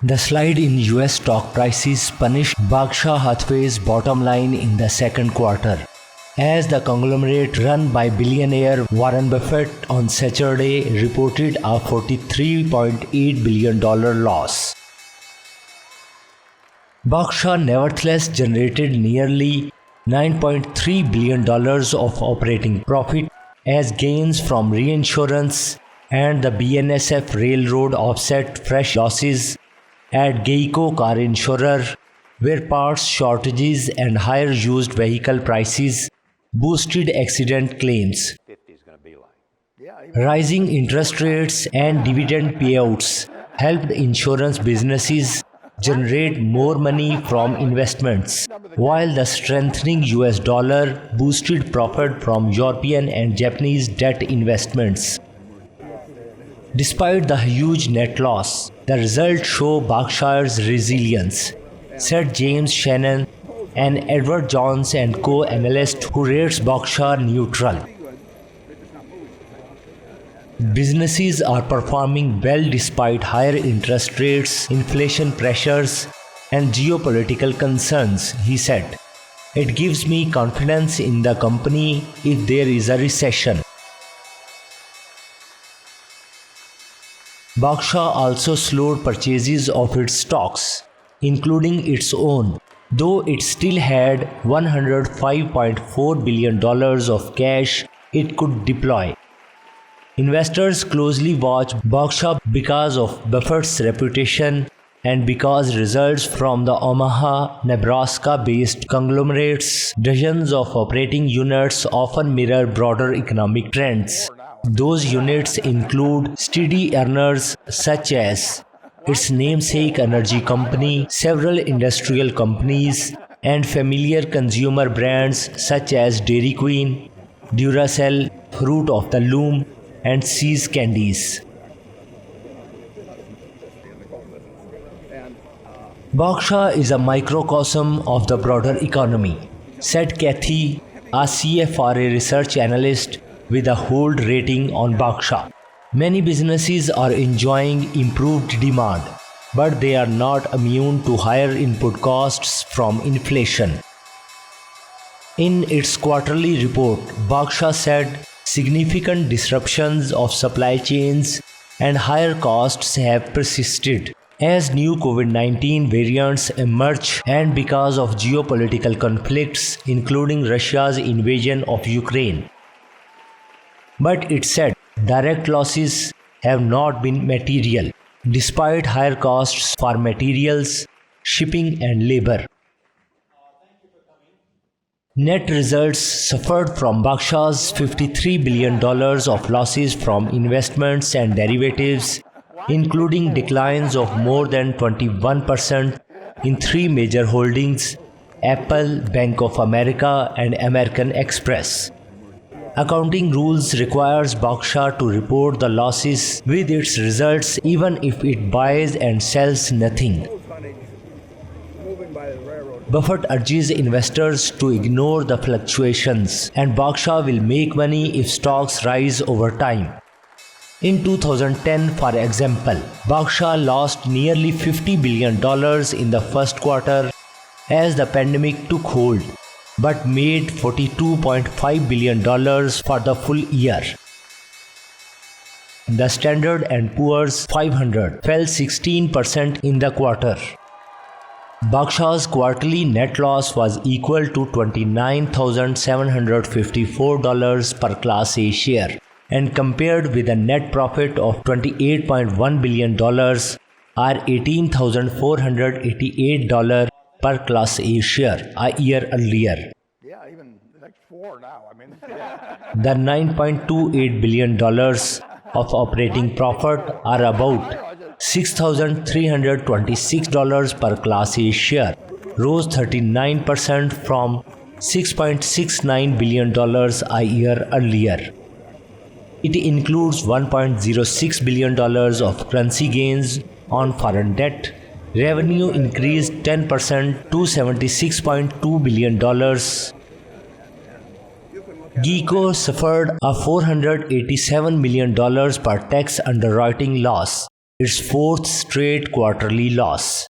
The slide in US stock prices punished Berkshire Hathaway's bottom line in the second quarter, as the conglomerate run by billionaire Warren Buffett on Saturday reported a $43.8 billion loss. Berkshire nevertheless generated nearly $9.3 billion of operating profit as gains from reinsurance and the BNSF railroad offset fresh losses at Geico car insurer, where parts shortages and higher used vehicle prices boosted accident claims. Rising interest rates and dividend payouts helped insurance businesses generate more money from investments, while the strengthening US dollar boosted profit from European and Japanese debt investments. Despite the huge net loss, the results show Berkshire's resilience, said James Shanahan, an Edward Jones & Co. analyst who rates Berkshire neutral. Businesses are performing well despite higher interest rates, inflation pressures, and geopolitical concerns, he said. It gives me confidence in the company if there is a recession. Berkshire also slowed purchases of its stocks, including its own, though it still had $105.4 billion of cash it could deploy. Investors closely watch Berkshire because of Buffett's reputation and because results from the Omaha, Nebraska-based conglomerate's dozens of operating units often mirror broader economic trends. Those units include steady earners such as its namesake energy company, several industrial companies, and familiar consumer brands such as Dairy Queen, Duracell, Fruit of the Loom, and See's Candies. Berkshire is a microcosm of the broader economy, said Kathy, a CFRA research analyst with a hold rating on Berkshire. Many businesses are enjoying improved demand, but they are not immune to higher input costs from inflation. In its quarterly report, Berkshire said significant disruptions of supply chains and higher costs have persisted as new COVID-19 variants emerge and because of geopolitical conflicts, including Russia's invasion of Ukraine. But it said direct losses have not been material, despite higher costs for materials, shipping, and labor. Net results suffered from Berkshire's $53 billion of losses from investments and derivatives, including declines of more than 21% in three major holdings: Apple, Bank of America, and American Express. Accounting rules requires Berkshire to report the losses with its results even if it buys and sells nothing. Buffett urges investors to ignore the fluctuations, and Berkshire will make money if stocks rise over time. In 2010, for example, Berkshire lost nearly $50 billion in the first quarter as the pandemic took hold, but made $42.5 billion for the full year. The Standard & Poor's 500 fell 16% in the quarter. Berkshire's quarterly net loss was equal to $29,754 per Class A share, and compared with a net profit of $28.1 billion or $18,488 per Class A share a year earlier. The $9.28 billion of operating profit are about $6,326 per Class A share, rose 39% from $6.69 billion a year earlier. It includes $1.06 billion of currency gains on foreign debt. Revenue increased 10% to $76.2 billion. Geico suffered a $487 million per tax underwriting loss. its fourth straight quarterly loss.